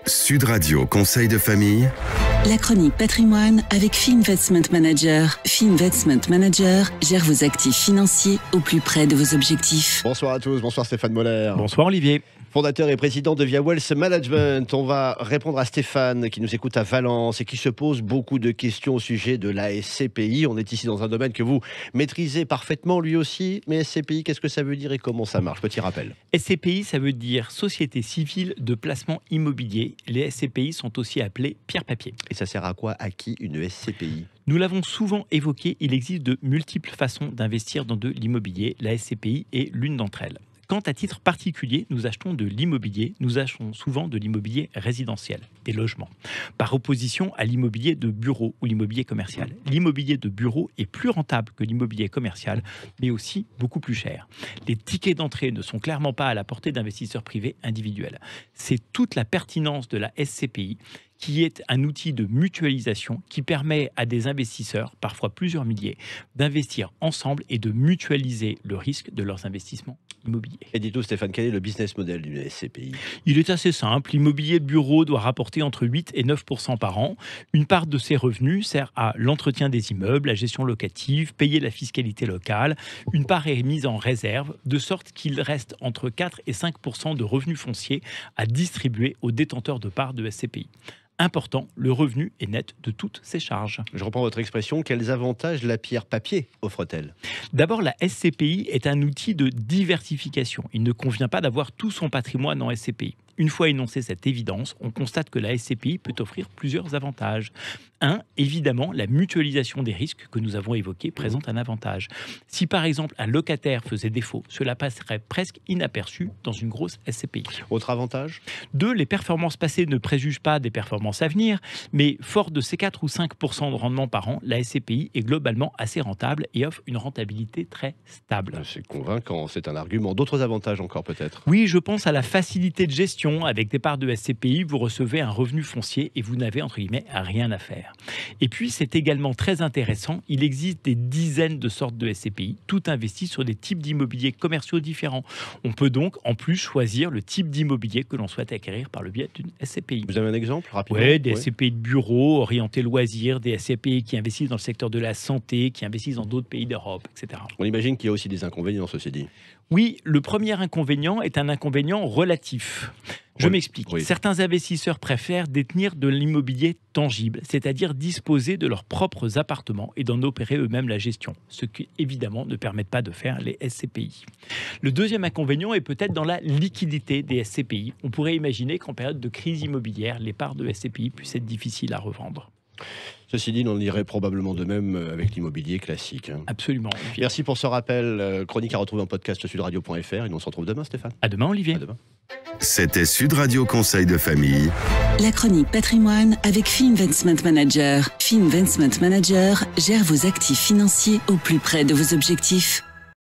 Sud Radio Conseil de famille. La chronique patrimoine avec Finvestment Manager. Finvestment Manager gère vos actifs financiers au plus près de vos objectifs. Bonsoir à tous, bonsoir Stéphane Moller. Bonsoir Olivier. Fondateur et président de Via Wealth Management. On va répondre à Stéphane qui nous écoute à Valence et qui se pose beaucoup de questions au sujet de la SCPI. On est ici dans un domaine que vous maîtrisez parfaitement lui aussi. Mais SCPI, qu'est-ce que ça veut dire et comment ça marche? Petit rappel. SCPI, ça veut dire Société Civile de Placement Immobilier. Les SCPI sont aussi appelés pierre-papier. Et ça sert à quoi? À qui une SCPI? Nous l'avons souvent évoqué, il existe de multiples façons d'investir dans de l'immobilier. La SCPI est l'une d'entre elles. Quand à titre particulier, nous achetons de l'immobilier, nous achetons souvent de l'immobilier résidentiel, des logements, par opposition à l'immobilier de bureau ou l'immobilier commercial. L'immobilier de bureau est plus rentable que l'immobilier commercial, mais aussi beaucoup plus cher. Les tickets d'entrée ne sont clairement pas à la portée d'investisseurs privés individuels. C'est toute la pertinence de la SCPI qui est un outil de mutualisation qui permet à des investisseurs, parfois plusieurs milliers, d'investir ensemble et de mutualiser le risque de leurs investissements immobiliers. Et dites-nous Stéphane, quel est le business model d'une SCPI? Il est assez simple. L'immobilier de bureau doit rapporter entre 8 et 9% par an. Une part de ses revenus sert à l'entretien des immeubles, la gestion locative, payer la fiscalité locale. Une part est mise en réserve, de sorte qu'il reste entre 4 et 5% de revenus fonciers à distribuer aux détenteurs de parts de SCPI. Important, le revenu est net de toutes ses charges. Je reprends votre expression, quels avantages la pierre-papier offre-t-elle? D'abord, la SCPI est un outil de diversification. Il ne convient pas d'avoir tout son patrimoine en SCPI. Une fois énoncée cette évidence, on constate que la SCPI peut offrir plusieurs avantages. Un, évidemment, la mutualisation des risques que nous avons évoqués présente un avantage. Si par exemple un locataire faisait défaut, cela passerait presque inaperçu dans une grosse SCPI. Autre avantage? Deux, les performances passées ne préjugent pas des performances à venir, mais fort de ces 4 ou 5% de rendement par an, la SCPI est globalement assez rentable et offre une rentabilité très stable. C'est convaincant, c'est un argument. D'autres avantages encore peut-être? Oui, je pense à la facilité de gestion. Avec des parts de SCPI, vous recevez un revenu foncier et vous n'avez entre guillemets rien à faire. Et puis, c'est également très intéressant, il existe des dizaines de sortes de SCPI, tout investi sur des types d'immobiliers commerciaux différents. On peut donc en plus choisir le type d'immobilier que l'on souhaite acquérir par le biais d'une SCPI. Vous avez un exemple rapidement? Oui, des SCPI de bureaux, orientés loisirs, des SCPI qui investissent dans le secteur de la santé, qui investissent dans d'autres pays d'Europe, etc. On imagine qu'il y a aussi des inconvénients, ceci dit. Oui, le premier inconvénient est un inconvénient relatif. Je m'explique. Oui. Certains investisseurs préfèrent détenir de l'immobilier tangible, c'est-à-dire disposer de leurs propres appartements et d'en opérer eux-mêmes la gestion, ce qui évidemment ne permet pas de faire les SCPI. Le deuxième inconvénient est peut-être dans la liquidité des SCPI. On pourrait imaginer qu'en période de crise immobilière, les parts de SCPI puissent être difficiles à revendre. Ceci dit, on en irait probablement de même avec l'immobilier classique. Absolument. Merci pour ce rappel. Chronique à retrouver en podcast sudradio.fr. Et nous on se retrouve demain, Stéphane. À demain, Olivier. À demain. C'était Sud Radio Conseil de famille. La chronique patrimoine avec Finvestment Manager. Finvestment Manager gère vos actifs financiers au plus près de vos objectifs.